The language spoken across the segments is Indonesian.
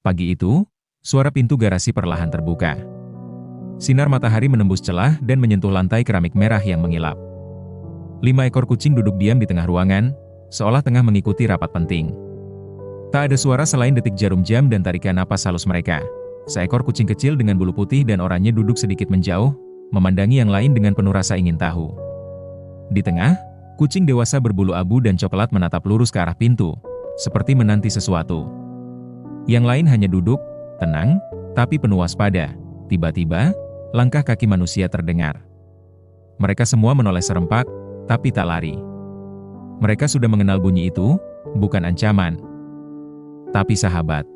Pagi itu, suara pintu garasi perlahan terbuka. Sinar matahari menembus celah dan menyentuh lantai keramik merah yang mengilap. 5 ekor kucing duduk diam di tengah ruangan, seolah tengah mengikuti rapat penting. Tak ada suara selain detik jarum jam dan tarikan napas halus mereka. Seekor kucing kecil dengan bulu putih dan oranye duduk sedikit menjauh, memandangi yang lain dengan penuh rasa ingin tahu. Di tengah, kucing dewasa berbulu abu dan coklat menatap lurus ke arah pintu, seperti menanti sesuatu. Yang lain hanya duduk, tenang, tapi penuh waspada. Tiba-tiba, langkah kaki manusia terdengar. Mereka semua menoleh serempak, tapi tak lari. Mereka sudah mengenal bunyi itu, bukan ancaman, tapi sahabat.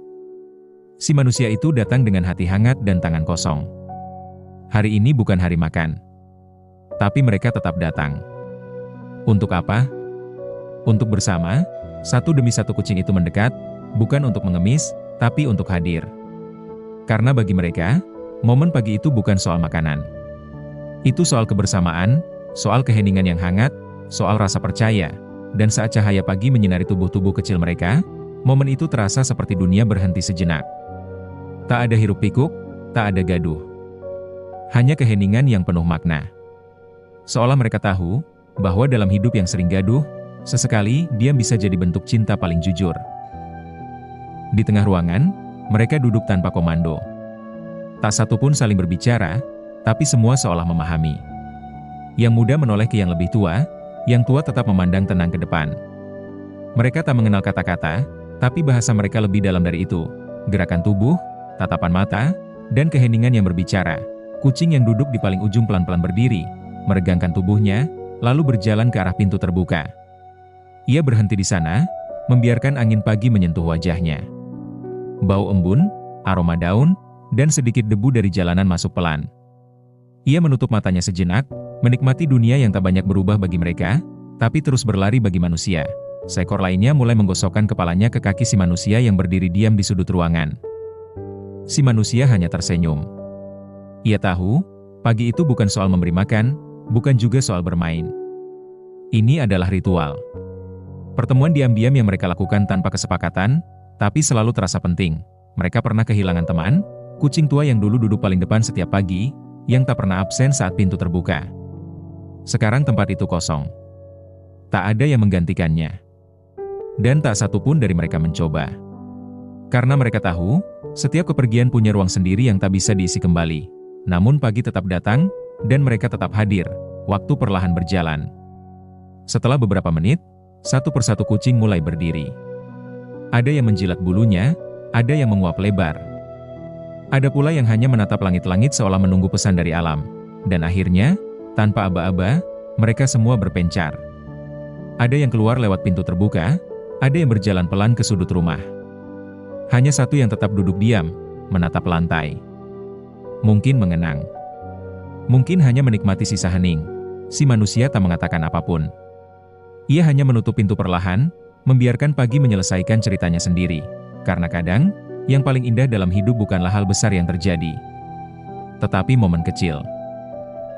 Si manusia itu datang dengan hati hangat dan tangan kosong. Hari ini bukan hari makan. Tapi mereka tetap datang. Untuk apa? Untuk bersama, satu demi satu kucing itu mendekat, bukan untuk mengemis, tapi untuk hadir. Karena bagi mereka, momen pagi itu bukan soal makanan. Itu soal kebersamaan, soal keheningan yang hangat, soal rasa percaya, dan saat cahaya pagi menyinari tubuh-tubuh kecil mereka, momen itu terasa seperti dunia berhenti sejenak. Tak ada hiruk-pikuk, tak ada gaduh. Hanya keheningan yang penuh makna. Seolah mereka tahu, bahwa dalam hidup yang sering gaduh, sesekali diam bisa jadi bentuk cinta paling jujur. Di tengah ruangan, mereka duduk tanpa komando. Tak satu pun saling berbicara, tapi semua seolah memahami. Yang muda menoleh ke yang lebih tua, yang tua tetap memandang tenang ke depan. Mereka tak mengenal kata-kata, tapi bahasa mereka lebih dalam dari itu. Gerakan tubuh, tatapan mata, dan keheningan yang berbicara. Kucing yang duduk di paling ujung pelan-pelan berdiri, meregangkan tubuhnya, lalu berjalan ke arah pintu terbuka. Ia berhenti di sana, membiarkan angin pagi menyentuh wajahnya. Bau embun, aroma daun, dan sedikit debu dari jalanan masuk pelan. Ia menutup matanya sejenak, menikmati dunia yang tak banyak berubah bagi mereka, tapi terus berlari bagi manusia. Seekor lainnya mulai menggosokkan kepalanya ke kaki si manusia yang berdiri diam di sudut ruangan. Si manusia hanya tersenyum. Ia tahu, pagi itu bukan soal memberi makan, bukan juga soal bermain. Ini adalah ritual. Pertemuan diam-diam yang mereka lakukan tanpa kesepakatan, tapi selalu terasa penting. Mereka pernah kehilangan teman, kucing tua yang dulu duduk paling depan setiap pagi, yang tak pernah absen saat pintu terbuka. Sekarang tempat itu kosong. Tak ada yang menggantikannya. Dan tak satu pun dari mereka mencoba. Karena mereka tahu, setiap kepergian punya ruang sendiri yang tak bisa diisi kembali. Namun pagi tetap datang, dan mereka tetap hadir. Waktu perlahan berjalan. Setelah beberapa menit, satu persatu kucing mulai berdiri. Ada yang menjilat bulunya, ada yang menguap lebar. Ada pula yang hanya menatap langit-langit seolah menunggu pesan dari alam. Dan akhirnya, tanpa aba-aba, mereka semua berpencar. Ada yang keluar lewat pintu terbuka, ada yang berjalan pelan ke sudut rumah. Hanya satu yang tetap duduk diam, menatap lantai. Mungkin mengenang. Mungkin hanya menikmati sisa hening. Si manusia tak mengatakan apapun. Ia hanya menutup pintu perlahan, membiarkan pagi menyelesaikan ceritanya sendiri. Karena kadang, yang paling indah dalam hidup bukanlah hal besar yang terjadi, tetapi momen kecil.